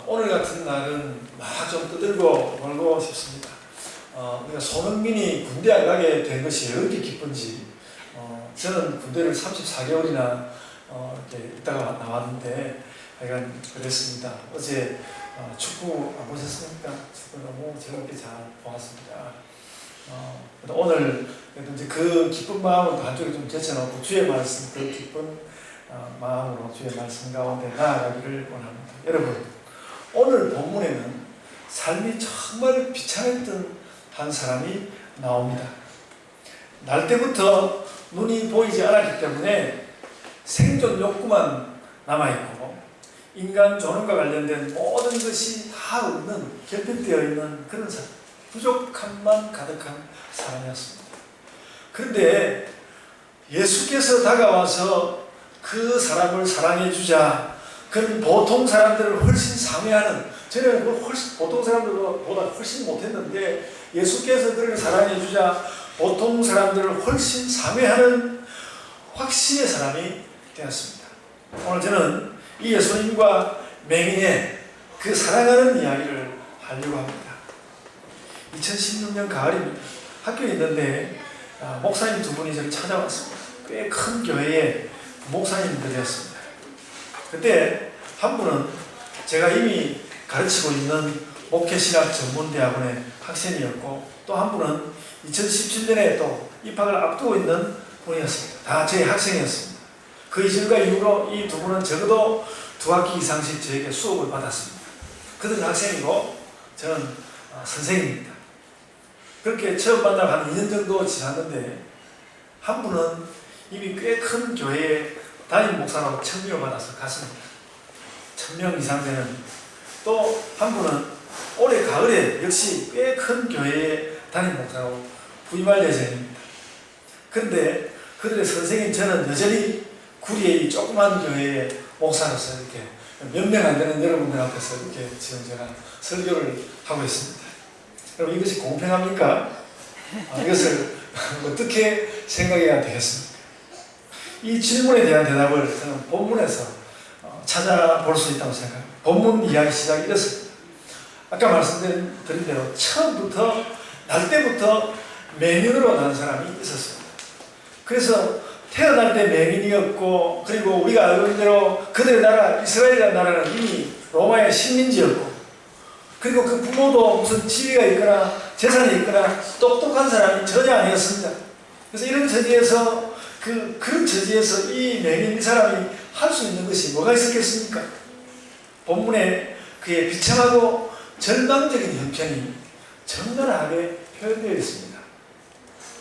오늘 같은 날은 막 좀 떠들고 놀고 싶습니다. 우리가 손흥민이 군대 안 가게 된 것이 왜 이렇게 기쁜지. 저는 군대를 34개월이나 이렇게 있다가 나왔는데 하여간 그랬습니다. 어제 축구 안 보셨습니까? 축구 너무 즐겁게 잘 보았습니다. 오늘 이제 그 기쁜 마음을 한쪽에 좀 제쳐놓고 주의 말씀, 그 기쁜 마음으로 주의 말씀 가운데 나아가기를 원합니다. 여러분, 오늘 본문에는 삶이 정말 비참했던 한 사람이 나옵니다. 날 때부터 눈이 보이지 않았기 때문에 생존 욕구만 남아있고 인간 존엄과 관련된 모든 것이 다 없는, 결핍되어 있는 그런 사람, 부족함만 가득한 사람이었습니다. 그런데 예수께서 다가와서 그 사람을 사랑해 주자, 그런 보통 사람들을 훨씬 상회하는, 저는 보통 사람들보다 훨씬 못했는데 예수께서 그를 사랑해 주자 보통 사람들을 훨씬 상회하는 확신의 사람이 되었습니다. 오늘 저는 이 예수님과 맹인의 그 사랑하는 이야기를 하려고 합니다. 2016년 가을입니다. 학교에 있는데 목사님 두 분이 저를 찾아왔습니다. 꽤 큰 교회의 목사님들이었습니다. 그때 한 분은 제가 이미 가르치고 있는 목회신학 전문대학원의 학생이었고, 또 한 분은 2017년에 또 입학을 앞두고 있는 분이었습니다. 다 제 학생이었습니다. 그 이전과 이후로 이 두 분은 적어도 2학기 이상씩 저에게 수업을 받았습니다. 그들은 학생이고 저는 선생입니다. 그렇게 처음 만나고 한 2년 정도 지났는데, 한 분은 이미 꽤 큰 교회에 담임 목사라고 청명을 받아서 갔습니다. 1000명 이상 되는. 또 한 분은 올해 가을에 역시 꽤 큰 교회에 담임 목사라고 부임할 예정입니다. 그런데 그들의 선생인 저는 여전히 구리의 이 조그만 교회의 목사로서 이렇게 몇 명 안 되는 여러분들 앞에서 이렇게 지금 제가 설교를 하고 있습니다. 여러분, 이것이 공평합니까? 이것을 어떻게 생각해야 되겠습니까? 이 질문에 대한 대답을 저는 본문에서 찾아볼 수 있다고 생각합니다. 본문 이야기 시작이 이렇습니다. 아까 말씀드린 대로 처음부터, 날 때부터 맹인으로 난 사람이 있었습니다. 그래서 태어날 때 맹인이었고, 그리고 우리가 알고 있는 대로 그들의 나라, 이스라엘이라는 나라는 이미 로마의 식민지였고, 그리고 그 부모도 무슨 지위가 있거나 재산이 있거나 똑똑한 사람이 전혀 아니었습니다. 그래서 이런 처지에서 그런 처지에서 이 맹인 이 사람이 할 수 있는 것이 뭐가 있었겠습니까? 본문에 그의 비참하고 절망적인 형편이 적나라하게 표현되어 있습니다.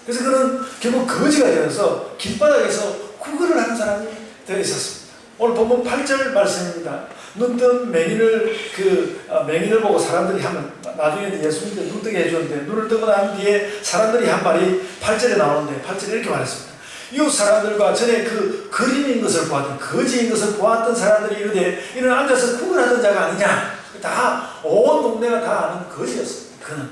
그래서 그는 결국 거지가 되어서 길바닥에서 구걸을 하는 사람이 되어 있었습니다. 오늘 본문 8절 말씀입니다. 눈뜬 맹인을 보고 사람들이 하면, 나중에 예수님께 눈뜨게 해주는데, 눈을 뜨고 난 뒤에 사람들이 한 말이 8절에 나오는데, 8절에 이렇게 말했습니다. 이웃 사람들과 전에 그 그림인 것을 보았던, 거지인 것을 보았던 사람들이 이르되 이는 앉아서 구걸하던 자가 아니냐. 다 온 동네가 다 아는 거지였습니다. 그는.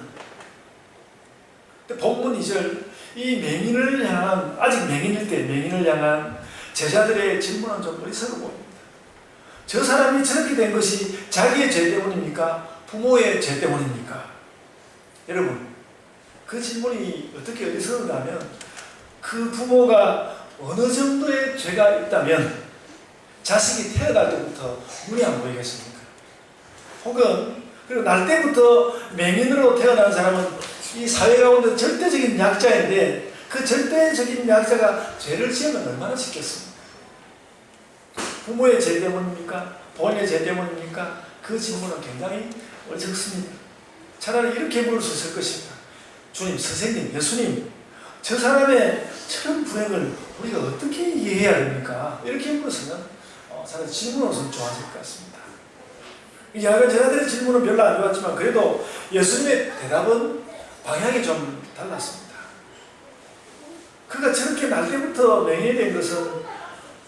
근데 본문 2절, 이 맹인을 향한, 아직 맹인일 때 맹인을 향한 제자들의 질문은 좀 어리석어 보입니다. 저 사람이 저렇게 된 것이 자기의 죄 때문입니까? 부모의 죄 때문입니까? 여러분, 그 질문이 어떻게 어리석은가 하면, 그 부모가 어느 정도의 죄가 있다면 자식이 태어날 때부터 눈이 안 보이겠습니까? 혹은 그리고 날 때부터 맹인으로 태어난 사람은 이 사회 가운데 절대적인 약자인데, 그 절대적인 약자가 죄를 지으면 얼마나 쉽겠습니까? 부모의 죄 때문입니까? 본인의 죄 때문입니까? 그 질문은 굉장히 어렵습니다. 차라리 이렇게 물을 수 있을 것입니다. 주님, 선생님, 예수님, 저 사람의 저런 불행을 우리가 어떻게 이해해야 됩니까? 이렇게 물었으면 차라리 질문으로서는 좋아질 것 같습니다. 야간 제자들의 질문은 별로 안 좋았지만 그래도 예수님의 대답은 방향이 좀 달랐습니다. 그가 저렇게 날 때부터 맹인이 된 것은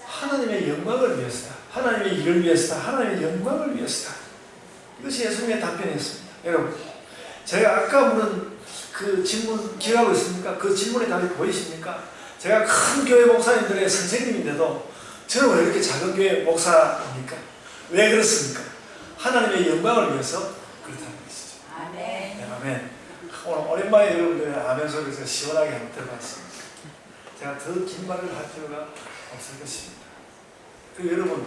하나님의 영광을 위해서다. 하나님의 일을 위해서다. 하나님의 영광을 위해서다. 이것이 예수님의 답변이었습니다. 여러분, 제가 아까 물은 그 질문 기억하고 있습니까? 그 질문의 답이 보이십니까? 제가 큰 교회 목사님들의 선생님인데도 저는 왜 이렇게 작은 교회 목사입니까? 왜 그렇습니까? 하나님의 영광을 위해서 그렇다는 것이죠. 아멘. 네, 아멘. 오늘 오랜만에 여러분들 아멘 소리에서 시원하게 한번 들어봤습니다. 제가 더 긴 말을 할 필요가 없을 것입니다. 그리고 여러분,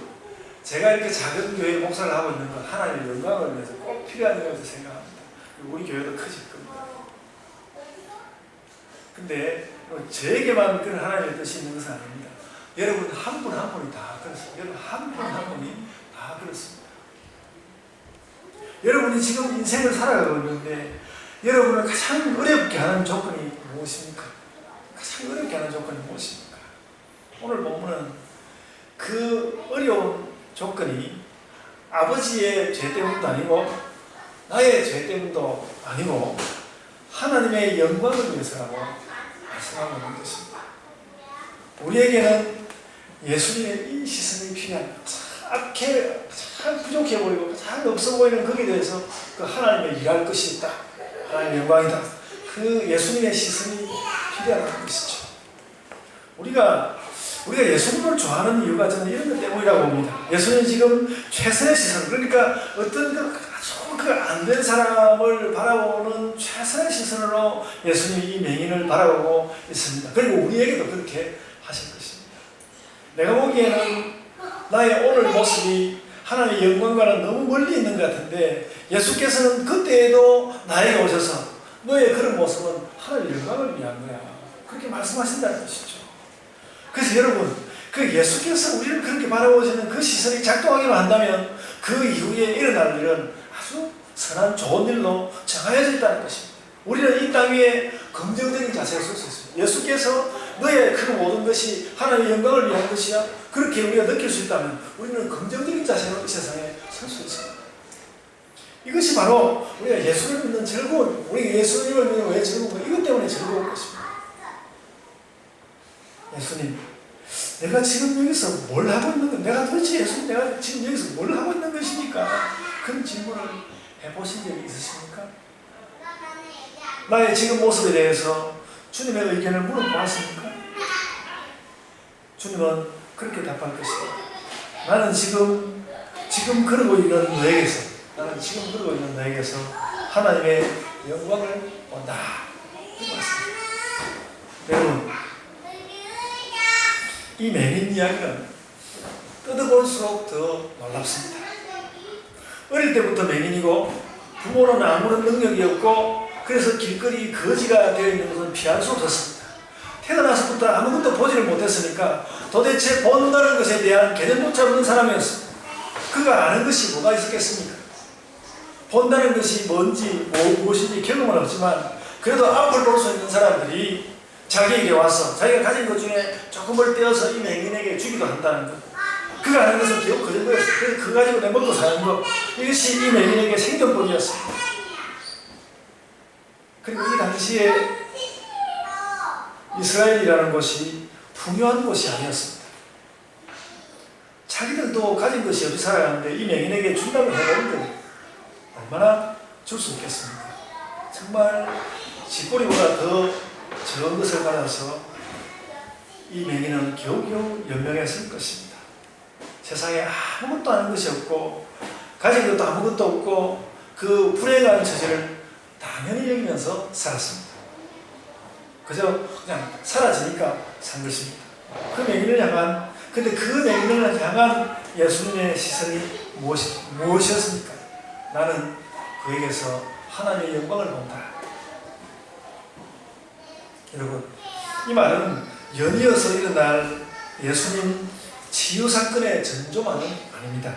제가 이렇게 작은 교회 목사를 하고 있는 건 하나님의 영광을 위해서 꼭 필요한 일이라고 생각합니다. 그리고 우리 교회도 커질 겁니다. 근데 저에게만 그런 하나님의 뜻이 있는 것은 아닙니다. 여러분 한 분 한 분이 다 그렇습니다. 여러분 한 분 한 분이 다 그렇습니다. 여러분이 지금 인생을 살아가고 있는데 여러분을 가장 어렵게 하는 조건이 무엇입니까? 가장 어렵게 하는 조건이 무엇입니까? 오늘 본문은 그 어려운 조건이 아버지의 죄 때문도 아니고 나의 죄 때문도 아니고 하나님의 영광을 위해서라고 말씀하고 있는 것입니다. 우리에게는 예수님의 이 시선이 필요합니다. 참 부족해 보이고 참 없어 보이는 거기에 대해서 그 하나님의 일할 것이 있다. 하나님의 영광이다. 그 예수님의 시선이 필요하다는 것이죠. 우리가 예수님을 좋아하는 이유가 저는 이런 것 때문이라고 봅니다. 예수님이 지금 최선의 시선, 그러니까 어떤 아주 안 된 사람을 바라보는 최선의 시선으로 예수님이 이 맹인을 바라보고 있습니다. 그리고 우리에게도 그렇게 하신 것입니다. 내가 보기에는 나의 오늘 모습이 하나님의 영광과는 너무 멀리 있는 것 같은데 예수께서는 그때에도 나에게 오셔서 너의 그런 모습은 하나님의 영광을 위한 거야. 그렇게 말씀하신다는 것이죠. 그래서 여러분, 그 예수께서 우리를 그렇게 바라보시는 그 시선이 작동하기만 한다면 그 이후에 일어날 일은 아주 선한 좋은 일로 정해져 있다는 것입니다. 우리는 이 땅 위에 긍정적인 자세를 쓸 수 있습니다. 예수께서 너의 그 모든 것이 하나님의 영광을 위한 것이야. 그렇게 우리가 느낄 수 있다면 우리는 긍정적인 자세로 이 세상에 설 수 있습니다. 이것이 바로 우리가 예수를 믿는 즐거움, 우리 예수님을 믿는 왜 즐거운가? 이것 때문에 즐거운 것입니다. 예수님, 내가 지금 여기서 뭘 하고 있는 것, 내가 도대체 예수님, 내가 지금 여기서 뭘 하고 있는 것입니까? 그런 질문을 해보신 적이 있으십니까? 나의 지금 모습에 대해서 주님의 의견을 물어보았습니까? 주님은 그렇게 답할 것입니다. 나는 지금 그러고 있는 너에게서 하나님의 영광을 본다. 이 말씀입니다. 여러분, 이 맹인 이야기는 뜯어볼수록 더 놀랍습니다. 어릴 때부터 맹인이고 부모는 아무런 능력이 없고 그래서 길거리 거지가 되어 있는 것은 피할 수 없었습니다. 태어나서부터 아무것도 보지를 못했으니까 도대체 본다는 것에 대한 개념조차 없는 사람이었습니다. 그가 아는 것이 뭐가 있었겠습니까? 본다는 것이 뭔지 무엇인지 경험은 없지만 그래도 앞을 볼 수 있는 사람들이 자기에게 와서 자기가 가진 것 중에 조금을 떼어서 이 맹인에게 주기도 한다는 것. 그가 아는 것은 기억 그 정도였어요. 그래서 그거 가지고 내 먹고 사는 것. 이것이 이 맹인에게 생존법이었습니다. 그리고 이 당시에 이스라엘이라는 곳이 풍요한 곳이 아니었습니다. 자기들도 가진 것이 없이 살아가는데 이 맹인에게 준다고 해보는데 얼마나 줄 수 있겠습니까? 정말 쥐꼬리보다 더 적은 것을 받아서 이 맹인은 겨우겨우 연명했을 것입니다. 세상에 아무것도 아는 것이 없고 가진 것도 아무것도 없고 그 불행한 처지를 당연히 여기면서 살았습니다. 그저 그냥 사라지니까 산 것입니다. 그 맹인을 향한, 근데 그 맹인을 향한 예수님의 시선이 무엇이었습니까? 나는 그에게서 하나님의 영광을 본다. 여러분, 이 말은 연이어서 일어날 예수님 치유 사건의 전조만은 아닙니다.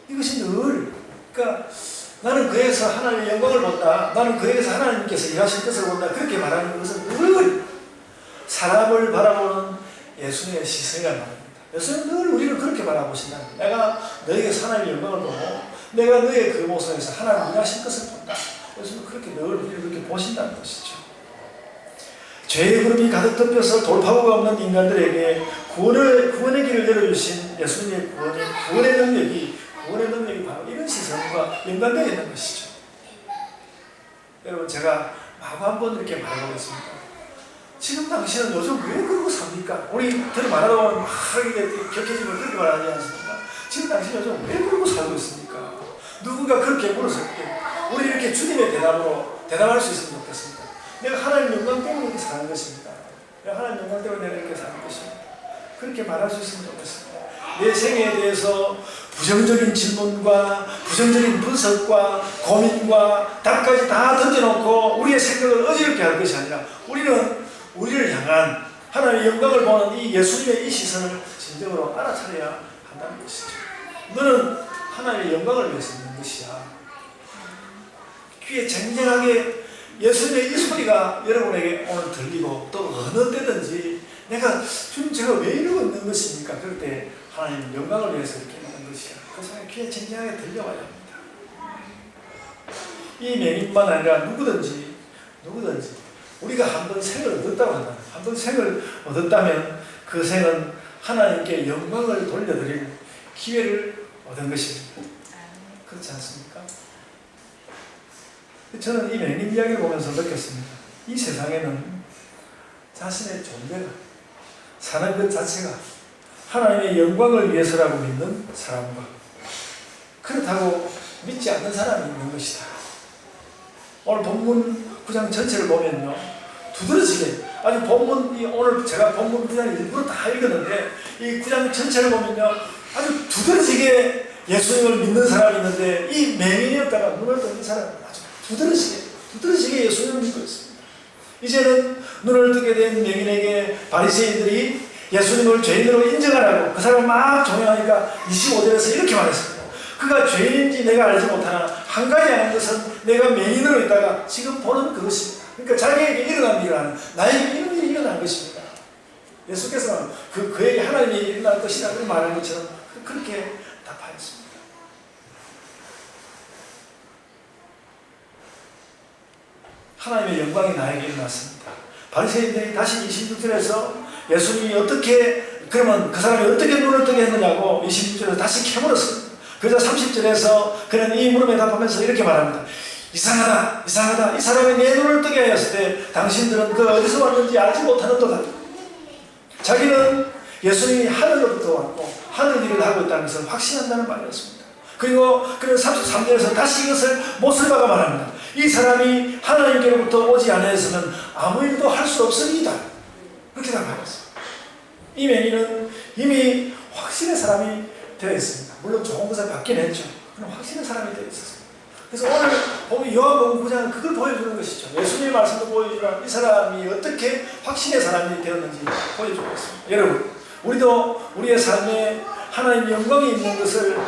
이것이 늘, 그러니까 나는 그에서 하나님의 영광을 본다. 나는 그에서 하나님께서 일하실 것을 본다. 그렇게 말하는 것은 늘 사람을 바라보는 예수님의 시선이라는 말입니다. 예수님은 늘 우리를 그렇게 바라보신다. 내가 너에게서 하나님의 영광을 보고 내가 너의 그 모습에서 하나님 일하실 것을 본다. 예수님은 그렇게 늘 우리를 그렇게 보신다는 것이죠. 죄의 흐름이 가득 덮여서 돌파구가 없는 인간들에게 구원의 길을 열어주신 예수님의 구원의 능력이 바로 이런 시선과 연관되어 있는 것이죠. 여러분, 제가 마구 한번 이렇게 말해보겠습니다. 지금 당신은 요즘 왜 그러고 삽니까? 우리 말하다 보면 막 이게 격해지면 그렇게 말하지 않습니까? 지금 당신 요즘 왜 그러고 살고 있습니까? 누가 그렇게 물었을 때 우리 이렇게 주님의 대답으로 대답할 수 있으면 좋겠습니다. 내가 하나님 영광 때문에 이렇게 사는 것입니다. 내가 하나님 영광 때문에 내가 이렇게 사는 것입니다. 그렇게 말할 수 있으면 좋겠습니다. 내 생애에 대해서 부정적인 질문과 부정적인 분석과 고민과 답까지 다 던져놓고 우리의 생각을 어지럽게 할 것이 아니라 우리는 우리를 향한 하나님의 영광을 보는 이 예수님의 이 시선을 진정으로 알아차려야 한다는 것이죠. 너는 하나님의 영광을 위해서 있는 것이야. 귀에 쟁쟁하게 예수님의 이 소리가 여러분에게 오늘 들리고 또 어느 때든지 내가 주님 제가 왜 이러고 있는 것입니까? 그럴 때 하나님 영광을 위해서 이렇게 있는 것이야. 그 사람이 귀에 쟁쟁하게 들려와야 합니다. 이 맹인만 아니라 누구든지 우리가 한번 생을 얻었다고 한다면, 한번 생을 얻었다면 그 생은 하나님께 영광을 돌려드릴 기회를 얻은 것입니다. 그렇지 않습니까? 저는 이 맹인 이야기를 보면서 느꼈습니다. 이 세상에는 자신의 존재가, 사는 것 자체가 하나님의 영광을 위해서라고 믿는 사람과 그렇다고 믿지 않는 사람이 있는 것이다. 오늘 본문 9장 전체를 보면요, 두드러지게, 아니 오늘 제가 본문 9장 일부러 다 읽었는데 이 9장 전체를 보면요, 아주 두드러지게 예수님을 믿는 사람이 있는데 이 맹인이었다가 눈을 뜬 이 사람은 아주 두드러지게 예수님을 믿고 있습니다. 이제는 눈을 뜨게 된 맹인에게 바리새인들이 예수님을 죄인으로 인정하라고 그 사람을 막 종용하니까 25절에서 이렇게 말했습니다. 그가 죄인인지 내가 알지 못하나 한 가지 아는 것은 내가 맹인으로 있다가 지금 보는 그것입니다. 그러니까 자기에게 일어난 일을 하는, 나에게 이런 일이 일어난 것입니다. 예수께서는 그에게 하나님의 일이 일어날 것이다 그렇게 말한 것처럼 그렇게 답하였습니다. 하나님의 영광이 나에게 일어났습니다. 바리새인들이 다시 26절에서 예수님이 어떻게, 그러면 그 사람이 어떻게 눈을 뜨게 했느냐고 26절에서 다시 캐물었습니다. 그래서 30절에서 그는 이 물음에 답하면서 이렇게 말합니다. 이상하다. 이 사람이 내 눈을 뜨게 하였을 때 당신들은 그 어디서 왔는지 알지 못하는도다. 자기는 예수님이 하늘로부터 왔고 하늘 일을 하고 있다는 것을 확신한다는 말이었습니다. 그리고 33절에서 다시 이것을 못을 박아 말합니다. 이 사람이 하나님께로부터 오지 않았으면 아무 일도 할 수 없으리이다. 그렇게 답하였습니다. 이 맹인은 이미 확신의 사람이 되어 있습니다. 물론 좋은 것을 받긴 했죠. 그럼 확신의 사람이 되어 있었습니다. 그래서 오늘 보면 요한복음 9장은 그걸 보여주는 것이죠. 예수님의 말씀도 보여주지만 이 사람이 어떻게 확신의 사람이 되었는지 보여주고 있습니다. 여러분, 우리도 우리의 삶에 하나님의 영광이 있는 것을,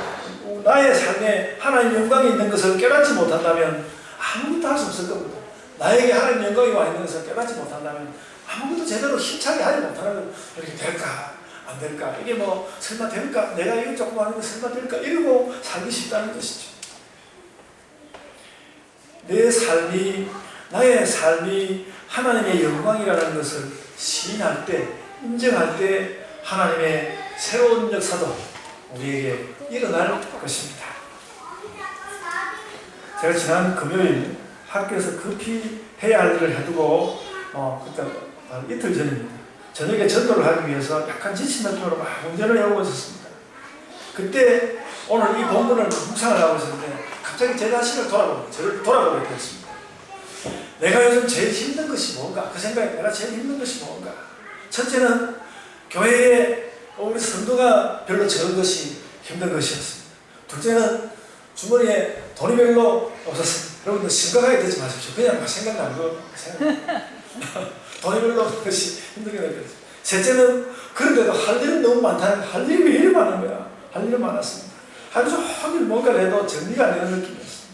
나의 삶에 하나님의 영광이 있는 것을 깨닫지 못한다면 아무것도 할 수 없을 겁니다. 나에게 하나님의 영광이 와 있는 것을 깨닫지 못한다면 아무것도 제대로 힘차게 하지 못하는 건 이렇게 될까? 안 될까? 이게 뭐 설마 될까? 내가 이거 조금 하는 게 설마 될까? 이러고 살기 쉽다는 것이죠. 나의 삶이 하나님의 영광이라는 것을 시인할 때, 인정할 때 하나님의 새로운 역사도 우리에게 일어날 것입니다. 제가 지난 금요일 학교에서 급히 해야 할 일을 해두고 그때 이틀 전입니다. 저녁에 전도를 하기 위해서 약간 지친 느낌으로 막 운전을 해오고 있었습니다. 그때 오늘 이 본문을 묵상을 하고 있었는데 갑자기 제 자신을 저를 돌아보게 되었습니다. 내가 요즘 제일 힘든 것이 뭔가? 그 생각에 내가 제일 힘든 것이 뭔가? 첫째는 교회에 우리 성도가 별로 적은 것이 힘든 것이었습니다. 둘째는 주머니에 돈이 별로 없었습니다. 여러분들 심각하게 듣지 마십시오. 그냥 생각나는 거 돈이 별로 없는 것이 힘들게 느껴졌습니다. 셋째는 그런데도 할 일은 너무 많다는, 할 일이 왜 이렇게 많은 거야? 할 일은 많았습니다. 하루 종일 뭔가를 해도 정리가 안 되는 느낌이었습니다.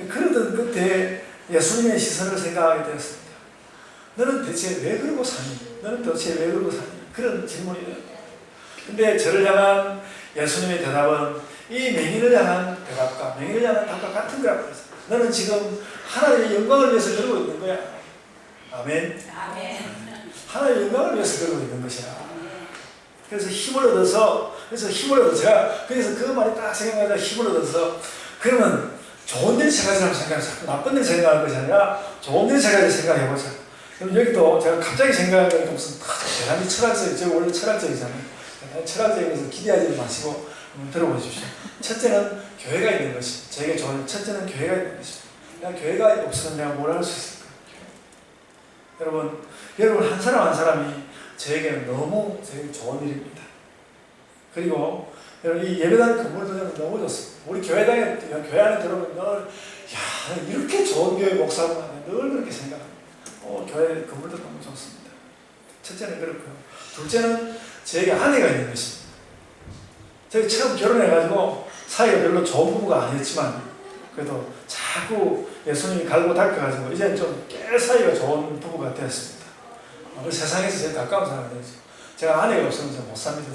그러던 그때 예수님의 시선을 생각하게 되었습니다. 너는 대체 왜 그러고 사니? 그런 질문이에요. 근데 저를 향한 예수님의 대답은 이 맹인을 향한 대답과 맹인을 향한 답과 같은 거라고 했어요. 너는 지금 하나님의 영광을 위해서 그러고 있는 거야. 아멘. 하나님의 영광을 위해서 그러고 있는 것이야. 그래서 힘을 얻어서 제가 그래서 그 말이 딱 생각나서 힘을 얻어서 그러면 좋은 일 세 가지라고 생각해서 나쁜 일 생각할 것이 아니라 좋은 일 세 가지 생각해보자. 그럼 여기도 제가 갑자기 생각하니까 무슨 대단히 철학적이죠. 제가 원래 철학적이잖아요. 철학적인 것을 기대하지 마시고 들어보십시오. 첫째는 교회가 있는 것이 저에게 좋은 첫째는 교회가 있는 것입니다. 내가 교회가 없으면 내가 뭘 할 수 있을까? 여러분 한 사람 한 사람이 저에게는 너무 저에게 좋은 일입니다. 그리고 여러분 이 예배당 건물도 너무 좋습니다. 우리 교회 안에 들어오면 늘 야, 이렇게 좋은 교회 목사구나 늘 그렇게 생각합니다. 교회 건물도 너무 좋습니다. 첫째는 그렇고요. 둘째는 저에게 아내가 있는 것입니다. 제가 처음 결혼해가지고 사이가 별로 좋은 부부가 아니었지만 그래도 자꾸 예수님이 갈고 닦여가지고 이제는 좀 꽤 사이가 좋은 부부가 되었습니다. 세상에서 제일 가까운 사람이 되죠. 제가 아내가 없으면 못 삽니다.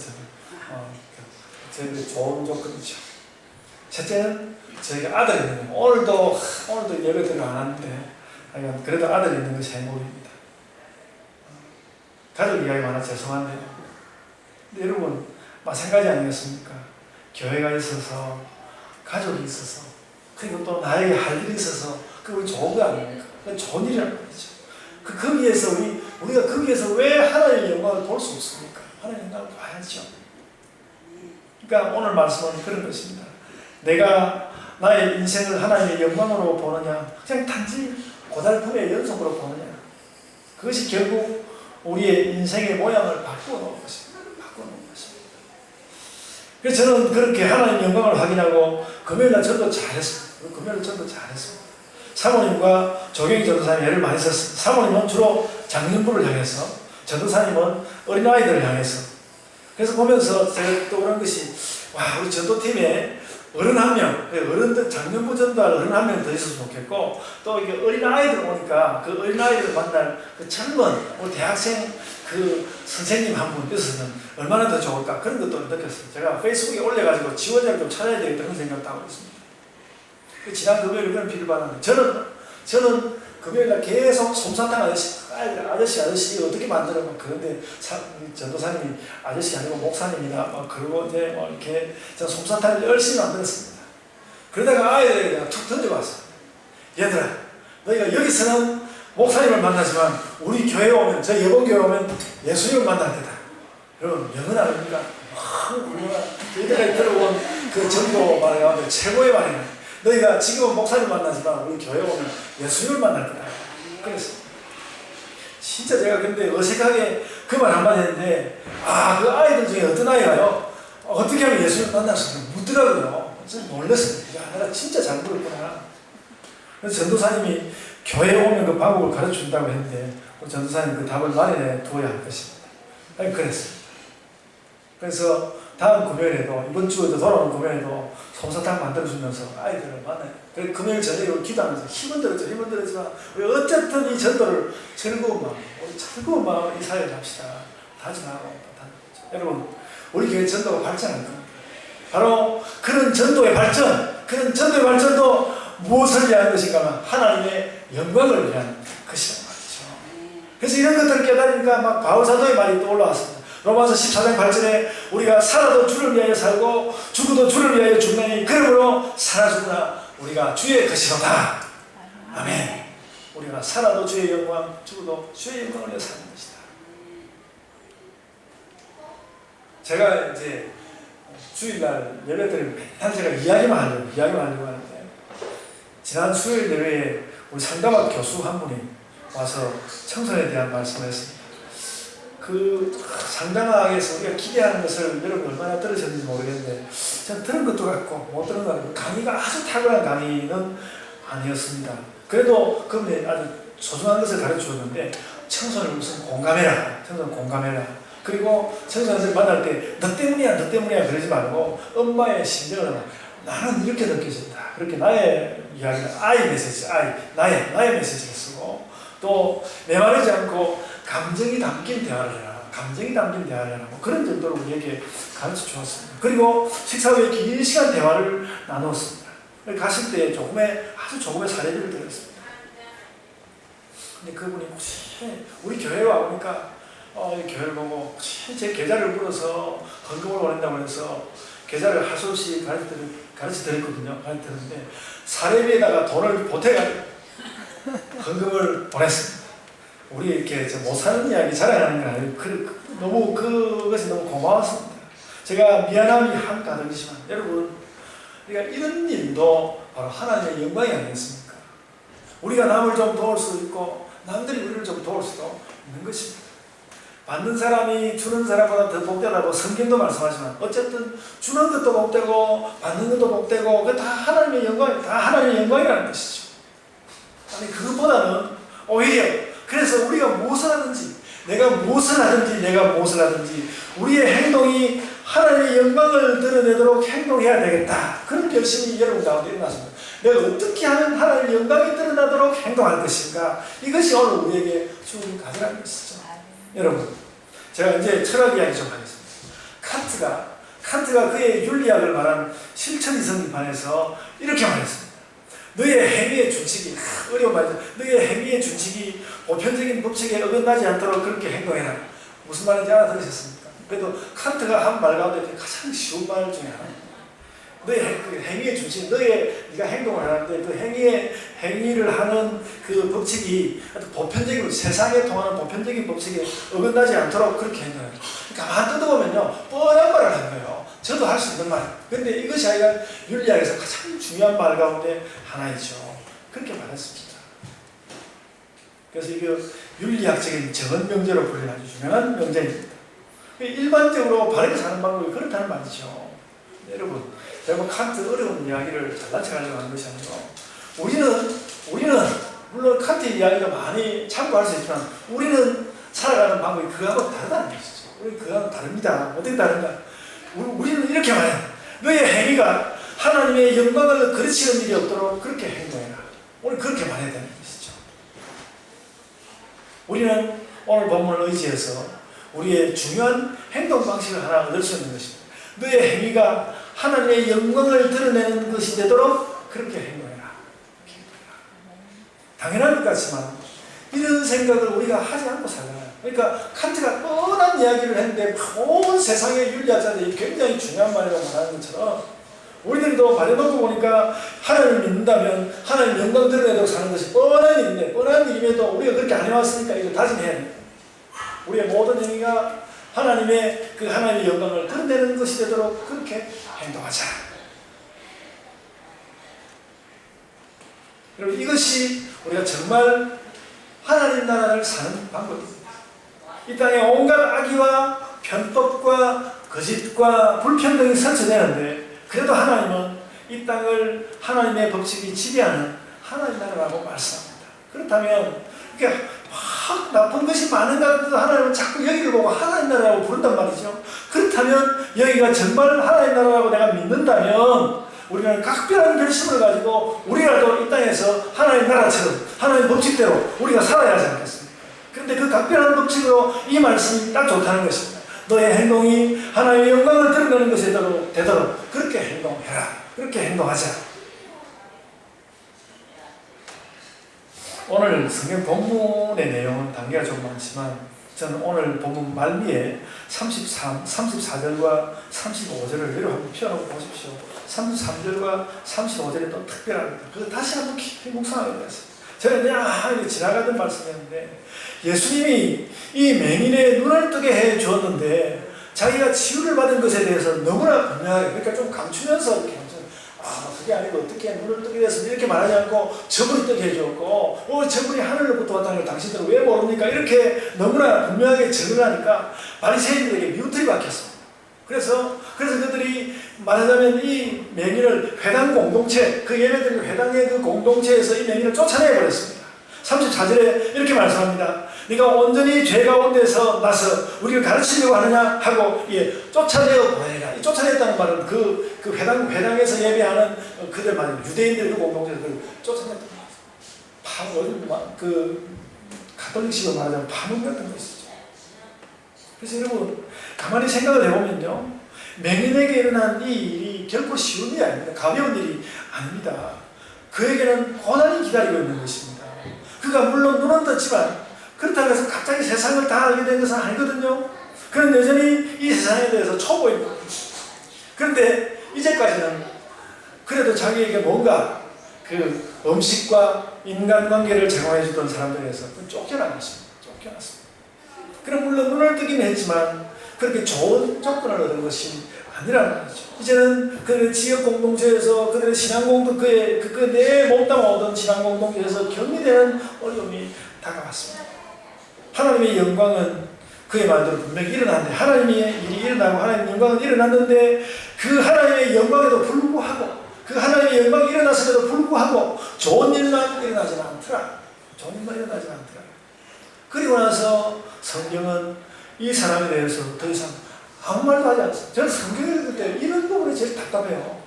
저에게 좋은 조건이죠. 첫째는 저에게 아들이 있는 거예요. 오늘도 예배드리러 안 왔는데 그래도 아들이 있는 것이 행복입니다. 가족 이야기 많아 죄송한데요. 근데 여러분 마찬가지 아니겠습니까? 교회가 있어서 가족이 있어서 그리고 또 나에게 할 일이 있어서 그게 좋은 거 아닙니까? 그건 좋은 일이라는 거죠. 거기에서 우리가 거기에서 왜 하나님의 영광을 볼 수 없습니까? 하나님의 영광을 봐야죠. 그러니까 오늘 말씀은 그런 것입니다. 내가 나의 인생을 하나님의 영광으로 보느냐 그냥 단지 고달픔의 연속으로 보느냐 그것이 결국 우리의 인생의 모양을 바꾸어놓은 것입니다. 그래서 저는 그렇게 하나님의 영광을 확인하고 금요일날 전도 잘했습니다. 사모님과 조경희 전도사님 애를 많이 썼습니다. 사모님은 주로 장년부를 향해서 전도사님은 어린아이들을 향해서 그래서 보면서 제가 또 그런 것이 와 우리 전도팀에 어른 한 명, 어른들 장년부 전도할 어른 한 명 더 있었으면 좋겠고 또 이게 어린아이들 오니까 그 어린아이들 만날 그 젊은 우리 대학생 그 선생님 한 분 있으면 얼마나 더 좋을까 그런 것도 느꼈어요. 제가 페이스북에 올려가지고 지원자를 좀 찾아야 되겠다 그런 생각도 하고 있습니다. 지난 금요일에 그런 비를 받았는데 저는 금요일날 계속 솜사탕 아저씨 어떻게 만들어 막 그런데 전도사님이 아저씨 아니고 목사님이다 막 그러고 이제 막 이렇게 제가 솜사탕을 열심히 만들었습니다. 그러다가 아이들에게 내가 툭 던져봤어. 얘들아 너희가 여기서는 목사님을 만나지만 우리 교회에 오면 저 예봉교회 오면 예수님을 만날 때다. 여러분 영은 아닙니까? 우리가 저희들이 들어온 그 전도 말이야 최고의 말이네. 너희가 지금은 목사님 만나지만 우리 교회 오면 예수님을 만날 거다. 그래서 진짜 제가 근데 어색하게 그 말 한마디 했는데 그 아이들 중에 어떤 아이가요 어떻게 하면 예수님을 만날 수 있는지 묻더라고요. 그래서 놀랐어요. 야 내가 진짜 잘 물었구나. 그래서 전도사님이 교회에 오면 그 방법을 가르쳐준다고 했는데 전도사님 그 답을 마련해 두어야 할 것입니다. 그랬습니다. 그래서 다음 금요일에도 이번 주에도 돌아오는 금요일에도 솜사탕 만들어주면서 아이들을 만나요. 그래서 금요일 저녁에 기도하면서 힘은 들었지만 우리 어쨌든 이 전도를 즐거운 마음으로 이 사회를 합시다. 다짐하고 여러분 우리 교회 전도가 발전할 겁니다. 바로 그런 전도의 발전도 무엇을 위한 것인가? 하나님의 영광을 위한 것이란 말이죠. 그래서 이런 것들을 깨달으니까 막 바울 사도의 말이 또 올라왔습니다. 로마서 14장 8절에 우리가 살아도 주를 위하여 살고 죽어도 주를 위하여 죽나니 그러므로 살아 죽으나 우리가 주의 것이로다. 아멘. 우리가 살아도 주의 영광, 죽어도 주의 영광을 위해 사는 것이다. 제가 이제 주일날 예배드리면 맨날 제가 이야기만 하려고 하는데 지난 수요일 예배에 우리 상담학 교수 한 분이 와서 청소년에 대한 말씀을 했습니다. 그 상담학에서 우리가 기대하는 것을 여러분 얼마나 들으셨는지 모르겠는데 저는 들은 것도 같고 못 들은 것도 같고 강의가 아주 탁월한 강의는 아니었습니다. 그래도 그분이 아주 소중한 것을 가르쳐줬는데 청소년 무슨 공감해라. 그리고 청소년들 만날 때 너 때문이야 그러지 말고 엄마의 심정을 나는 이렇게 느껴진다. 그렇게 나의 이야기를 나의 메시지를 쓰고 또 메마르지 않고 감정이 담긴 대화를 해라. 뭐 그런 정도로 우리에게 가르쳐 주었습니다. 그리고 식사 후에 긴 시간 대화를 나누었습니다. 가실 때 아주 조금의 사례들을 드렸습니다. 근데 그분이 혹시 우리 교회에 와보니까 교회를 보고 혹시 제 계좌를 물어서 헌금을 원한다고 해서 계좌를 할 수 없이 가르쳐 드렸거든요. 가르쳤는데 사례비에다가 돈을 보태가지고 헌금을 보냈습니다. 우리 이렇게 못 사는 이야기 자랑하는 거 아니고 너무 그것이 너무 고마웠습니다. 제가 미안함이 한가득이지만 여러분, 우리가 이런 일도 바로 하나님의 영광이 아니겠습니까? 우리가 남을 좀 도울 수도 있고 남들이 우리를 좀 도울 수도 있는 것입니다. 받는 사람이 주는 사람보다 더 복되다고 성경도 말씀하지만 어쨌든 주는 것도 복되고 받는 것도 복되고 그 다 하나님의 영광, 다 하나님의 영광이라는 것이죠. 아니 그것보다는 오히려 그래서 우리가 무엇을 하든지 내가 무엇을 하든지 우리의 행동이 하나님의 영광을 드러내도록 행동해야 되겠다. 그런 결심이 여러분 가운데 일어났습니다. 내가 어떻게 하면 하나님의 영광이 드러나도록 행동할 것인가? 이것이 오늘 우리에게 주님 가져가는 것이죠. 여러분, 제가 이제 철학 이야기 좀 하겠습니다. 칸트가 그의 윤리학을 말한 실천이성기반에서 이렇게 말했습니다. 너의 행위의 준칙이, 어려운 말이죠. 너의 행위의 준칙이 보편적인 법칙에 어긋나지 않도록 그렇게 행동해라. 무슨 말인지 알아들으셨습니까? 그래도 칸트가 한 말 가운데 가장 쉬운 말 중에 하나입니다. 너의 행위의 준칙, 네가 행동을 하는데 그 행위를 하는 그 법칙이 보편적인, 세상에 통하는 보편적인 법칙에 어긋나지 않도록 그렇게 행동해라. 가만 뜯어보면요, 뻔한 말을 하는 거예요. 저도 할 수 있는 말. 근데 이것이 아니라 윤리학에서 가장 중요한 말 가운데 하나이죠. 그렇게 말했습니다. 그래서 이거 윤리학적인 정언 명제로 불리는 아주 중요한 명제입니다. 일반적으로 바르게 사는 방법이 그렇다는 말이죠. 여러분, 제가 칸트 어려운 이야기를 잘난 척하려고 하는 것이 아니고 우리는 물론 칸트의 이야기가 많이 참고할 수 있지만 우리는 살아가는 방법이 그하고 다르다는 것이죠. 우리 그하고 다릅니다. 어떻게 다른가? 우리는 이렇게 말해요. 너의 행위가 하나님의 영광을 그르치는 일이 없도록 그렇게 행동해라. 오늘 그렇게 말해야 되는 것이죠. 우리는 오늘 본문을 의지해서 우리의 중요한 행동 방식을 하나 얻을 수 있는 것입니다. 너의 행위가 하나님의 영광을 드러내는 것이 되도록 그렇게 행동해라. 당연한 것 같지만 이런 생각을 우리가 하지 않고 살아요. 그러니까 칸트가 뻔한 이야기를 했는데 온 세상의 윤리학자들이 굉장히 중요한 말이라고 말하는 것처럼 우리들도 말해놓고 보니까 하나님을 믿는다면 하나님 영광 드러내도록 사는 것이 뻔한 일인데 뻔한 일임에도 우리가 그렇게 안 해왔으니까 이거 다짐해야 됩니다. 우리의 모든 행위가 하나님의 영광을 드러내는 것이 되도록 그렇게 행동하자. 여러분, 이것이 우리가 정말 하나님 나라를 사는 방법입니다. 이 땅에 온갖 악의와 편법과 거짓과 불평등이 설치되는데 그래도 하나님은 이 땅을 하나님의 법칙이 지배하는 하나님 나라라고 말씀합니다. 그렇다면 이렇게 막 나쁜 것이 많은가 해도 하나님은 자꾸 여기를 보고 하나님 나라라고 부른단 말이죠. 그렇다면 여기가 정말 하나님 나라라고 내가 믿는다면 우리는 각별한 결심을 가지고 우리라도 이 땅에서 하나님 나라처럼 하나님 법칙대로 우리가 살아야 하지 않겠습니까? 그런데 그 각별한 법칙으로 이 말씀이 딱 좋다는 것입니다. 너의 행동이 하나님의 영광을 드러내는 것이 되도록 그렇게 행동해라. 그렇게 행동하자. 오늘 성경 본문의 내용은 단계가 좀 많지만 저는 오늘 본문 말미에 34절과 35절을 내려 한번 펴놓고 보십시오. 33절과 35절이 또 특별합니다. 그거 다시 한번 깊이 묵상하게 되었습니다. 저는 그냥 지나가던 말씀이었는데 예수님이 이 맹인의 눈을 뜨게 해 주었는데 자기가 치유를 받은 것에 대해서 너무나 분명하게, 그러니까 좀 감추면서 이렇게 그게 아니고 어떻게 눈을 뜨게 됐으면 이렇게 말하지 않고 저분이 뜨게 해줬고 저분이 하늘로부터 왔다는 걸 당신들은 왜 모릅니까? 이렇게 너무나 분명하게 적응하니까 바리새인들에게 미우털이 박혔습니다. 그래서 그들이 말하자면 이 맹인을 회당 공동체, 그 예배드리는 회당의 그 공동체에서 이 맹인을 쫓아내버렸습니다. 34절에 이렇게 말씀합니다. 네가 온전히 죄 가운데서 나서 우리를 가르치려고 하느냐 하고 쫓아내어 보내라. 이 쫓아냈다는 말은 그 회당에서 예배하는 그들 말입니다. 유대인들 그 공동체에서 쫓아냈다는 말이죠. 그 가톨릭식으로 말하자면 파문 같은 것이죠. 그래서 여러분 가만히 생각을 해보면요, 맹인에게 일어난 이 일이 결코 쉬운 일이 아닙니다. 가벼운 일이 아닙니다. 그에게는 고난이 기다리고 있는 것입니다. 그가 물론 눈은 떴지만 그렇다고 해서 갑자기 세상을 다 알게 된 것은 아니거든요. 그는 여전히 이 세상에 대해서 초보입니다. 그런데 이제까지는 그래도 자기에게 뭔가 그 음식과 인간관계를 제공해 주던 사람들에서 쫓겨났습니다. 그럼 물론 눈을 뜨긴 했지만 그렇게 좋은 조건을 얻은 것이 아니라는 거죠. 이제는 그들의 지역 공동체에서 그들의 신앙 공동체, 내 몸담아 오던 신앙 공동체에서 격리되는 어려움이 다가왔습니다. 하나님의 영광은 그의 말대로 분명히 일어났는데, 하나님의 일이 일어나고 하나님의 영광은 일어났는데, 그 하나님의 영광에도 불구하고, 그 하나님의 영광이 일어났음에도 불구하고 좋은 일만 일어나지는 않더라. 좋은 일만 일어나지는 않더라. 그리고 나서 성경은 이 사람에 대해서 더 이상 아무 말도 하지 않습니다. 저는 성경을 읽을 때 이런 부분이 제일 답답해요.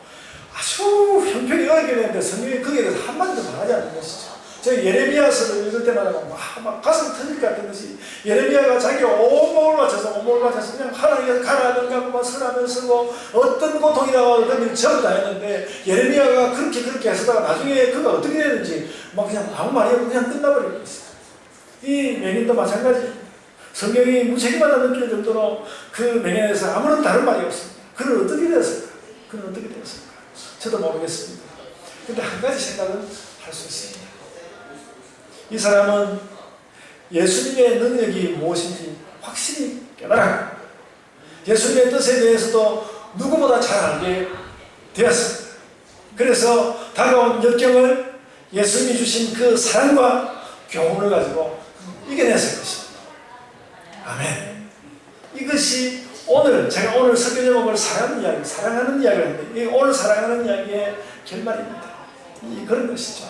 아주 형편이 어렵게 되는데 성경이 거기에 대해서 한마디도 말하지 않는 것이죠. 제가 예레미야서를 읽을 때마다 막 가슴 터질 것 같은 것이, 예레미야가 자기 온몸을 바쳐서 그냥 하나님께서 가라앉는가 막 선하면 쓰고 어떤 고통이라고 그런 전부 다 했는데, 예레미야가 그렇게 해서다가 나중에 그가 어떻게 되는지 막 그냥 아무 말이 없고 그냥 끝나버리고 있어요. 이 맹인도 마찬가지. 성경이 무책임하다 느낄 정도로 그 맹인에서 아무런 다른 말이 없습니다. 그는 어떻게 되었을까? 저도 모르겠습니다. 근데 한 가지 생각은 할 수 있습니다. 이 사람은 예수님의 능력이 무엇인지 확실히 깨달았고, 예수님의 뜻에 대해서도 누구보다 잘 알게 되었습니다. 그래서 다가온 역경을 예수님이 주신 그 사랑과 교훈을 가지고 이겨냈을 것입니다. 아멘. 이것이 제가 오늘 설교 제목을 사랑하는 이야기를 했는데, 오늘 사랑하는 이야기의 결말입니다. 그런 것이죠.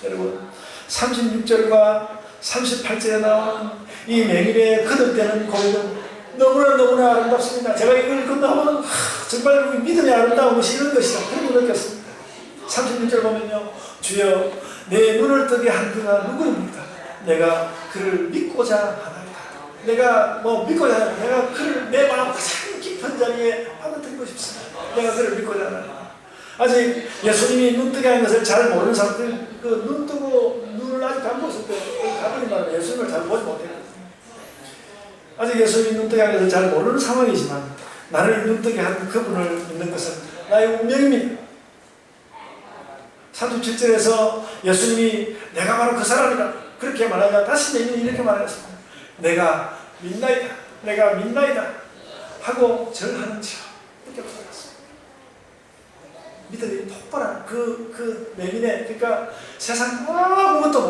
여러분, 36절과 38절에 나오는 이 맹인의 거듭되는 고백은 너무나 아름답습니다. 제가 이걸 끝나면 정말 믿음의 아름다운 것이 이런 것이다, 그런 느꼈습니다. 36절 보면요, 주여 내 눈을 뜨게 한 그가 누구입니까? 내가 그를 믿고자 하나이다. 내가 그를 내 마음 가장 깊은 자리에 받아들이고 싶습니다. 내가 그를 믿고자 하나이다. 아직 예수님이 눈뜨게 하는 것을 잘 모르는 사람들, 눈 뜨고 눈을 아직 안 봤을 때 가버린 말은 예수님을 잘 보지 못했거든요. 아직 예수님이 눈뜨게 하는 것을 잘 모르는 상황이지만, 나를 눈뜨게 한 그분을 믿는 것은 나의 운명입니다. 37절에서 예수님이 내가 바로 그 사람이다 그렇게 말하자 다시 맹인이 이렇게 말했습니다. 내가 믿나이다 하고 절하는지라, 이렇게 말했습니다. 믿음이 폭발한 그 맹인의, 그러니까 세상 아무것도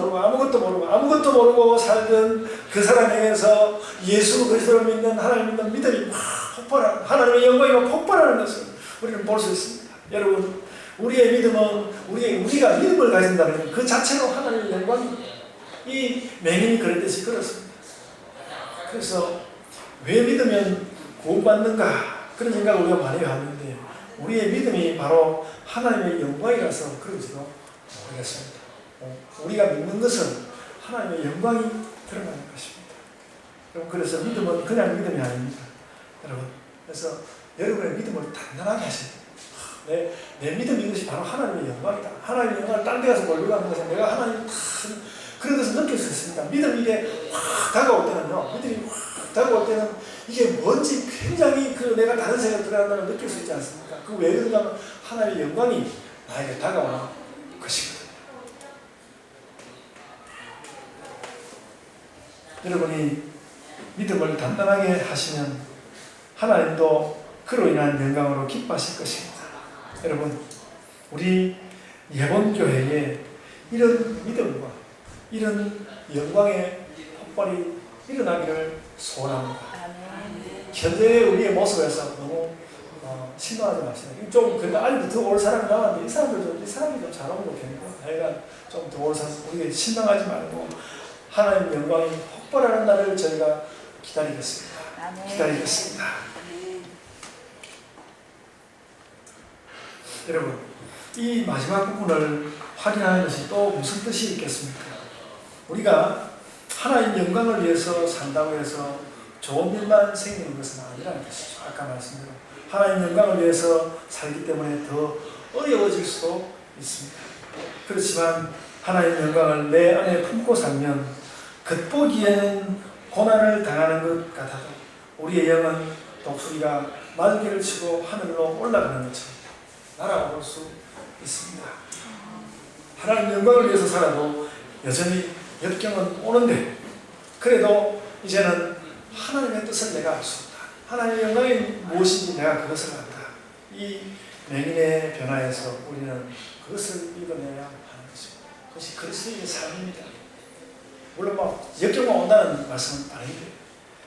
모르고 살던 그 사람에게서 예수 그리스도를 믿는, 하나님 믿는 믿음이 막 폭발하는, 하나님의 영광이 막 폭발하는 것을 우리는 볼 수 있습니다. 여러분, 우리의 믿음은 우리가 믿음을 가진다면 그 자체로 하나님의 영광입니다. 이 맹인이 그랬듯이 그렇습니다. 그래서 왜 믿으면 구원받는가, 그런 생각을 우리가 많이 하는데, 우리의 믿음이 바로 하나님의 영광이라서 그런지도 모르겠습니다. 우리가 믿는 것은 하나님의 영광이 드러나는 것입니다. 여러분, 그래서 믿음은 그냥 믿음이 아닙니다. 여러분, 그래서 여러분의 믿음을 단단하게 하십니다. 내 믿음, 이것이 바로 하나님의 영광이다. 하나님의 영광을 딴 데 가서 몰고 가는 것은 내가 하나님 그런 것을 느낄 수 있습니다. 믿음이 이게 확 다가올 때는요, 이게 뭔지 굉장히 내가 다른 생각이 들어간다는 걸 느낄 수 있지 않습니까? 왜 그런가 하면 하나님의 영광이 나에게 다가오는 것이거든요. 여러분이 믿음을 단단하게 하시면 하나님도 그로 인한 영광으로 기뻐하실 것입니다. 여러분, 우리 예본교회에 이런 믿음과 이런 영광의 폭발이 일어나기를 소원합니다. 현재의 우리의 모습에서 너무 신뢰하지 마시다. 좀 그래도 아직도 더 올 사람이 나왔는데 이 사람이 좀 잘하면 좋겠네요. 하여간 좀 더 올 사람, 우리가 신앙하지 말고 하나님의 영광이 폭발하는 날을 저희가 기다리겠습니다. 기다리겠습니다. 여러분, 이 마지막 부분을 확인하는 것이 또 무슨 뜻이 있겠습니까? 우리가 하나님 영광을 위해서 산다고 해서 좋은 일만 생기는 것은 아니라는 것이죠. 아까 말씀대로 하나님 영광을 위해서 살기 때문에 더 어려워질 수도 있습니다. 그렇지만 하나님 영광을 내 안에 품고 살면 겉보기에는 고난을 당하는 것 같아도 우리의 영은 독수리가 날개를 치고 하늘로 올라가는 것처럼 날아올 수 있습니다. 하나님 영광을 위해서 살아도 여전히 역경은 오는데, 그래도 이제는 하나님의 뜻을 내가 알 수 없다. 하나님의 영광이 무엇인지 내가 그것을 안다. 이 맹인의 변화에서 우리는 그것을 읽어내야 하는 것입니다. 그것이 그리스도의 삶입니다. 물론 역경만 온다는 말씀은 아닌데,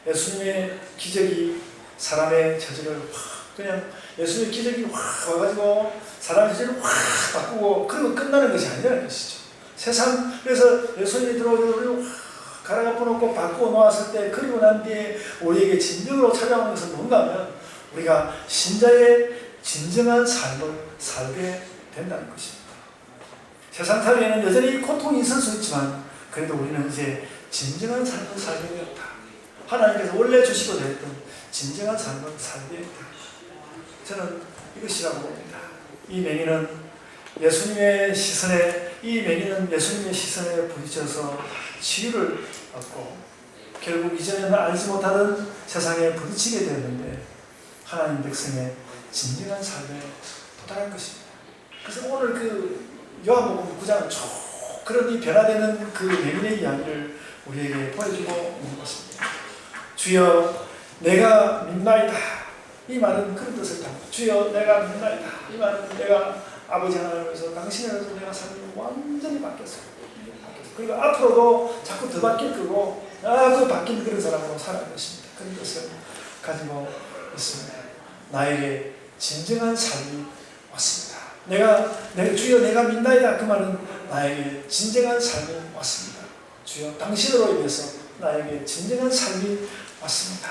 예수님의 기적이 사람의 처지를 확, 그냥 예수님의 기적이 확 와가지고 사람의 처지를 확 바꾸고 그러면 끝나는 것이 아니라는 것이죠. 세상, 그래서 예수님이 들어오셔서 우리를 확 갈아엎어 놓고 바꾸어 놓았을 때, 그리고 난 뒤에 우리에게 진정으로 찾아오는 것은 뭔가 하면 우리가 신자의 진정한 삶을 살게 된다는 것입니다. 세상 살기에는 여전히 고통이 있을 수 있지만 그래도 우리는 이제 진정한 삶을 살게 되었다. 하나님께서 원래 주시고자 했던 진정한 삶을 살게 되었다. 저는 이것이라고 봅니다. 이 맹인은 예수님의 시선에 부딪혀서 치유를 얻고 결국 이전에는 알지 못하던 세상에 부딪히게 되었는데 하나님 백성의 진정한 삶에 도달한 것입니다. 그래서 오늘 그 요한복음 9장은 쭉 그런 이 변화되는 그 맹인의 이야기를 우리에게 보여주고 있는 것입니다. 주여 내가 믿나이다. 이 말은 그런 뜻을 담고, 주여 내가 믿나이다. 이 말은 내가 아버지 하나님께서 당신으로서 내가 삶이 완전히 바뀌었어요. 그리고 앞으로도 자꾸 더 바뀔 거고 그 바뀐 그런 사람으로 살아갈 것입니다. 그런 뜻을 가지고 있습니다. 나에게 진정한 삶이 왔습니다. 주여 내가 믿나이다. 그 말은 나에게 진정한 삶이 왔습니다. 주여 당신으로 인해서 나에게 진정한 삶이 왔습니다.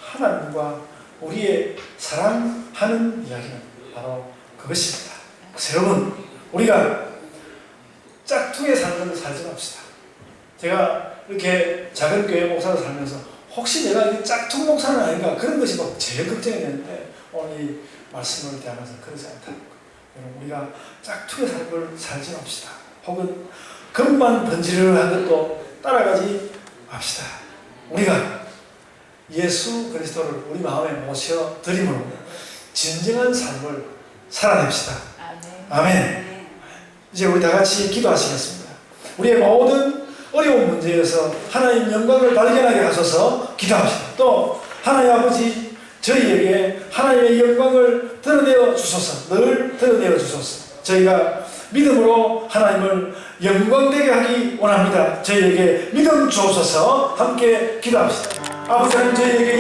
하나님과 우리의 사랑하는 이야기는 바로 그것입니다. 여러분, 우리가 짝퉁의 삶을 살지 맙시다. 제가 이렇게 작은 교회 목사로 살면서 혹시 내가 이 짝퉁 목사는 아닌가 그런 것이 제일 걱정이 되는데 오늘 이 말씀을 대하면서 그러지 않다는 것. 여러분, 우리가 짝퉁의 삶을 살지 맙시다. 혹은 금만 번지르르한 것도 따라가지 맙시다. 우리가 예수 그리스도를 우리 마음에 모셔드림으로 진정한 삶을 살아냅시다. 아멘. 이제 우리 다 같이 기도하시겠습니다. 우리의 모든 어려운 문제에서 하나님 영광을 발견하게 하셔서 기도합시다. 또 하나님 아버지 저희에게 하나님의 영광을 드러내어 주소서. 늘 드러내어 주소서. 저희가 믿음으로 하나님을 영광되게 하기 원합니다. 저희에게 믿음 주옵소서. 함께 기도합시다. 아버지 하나님 저희에게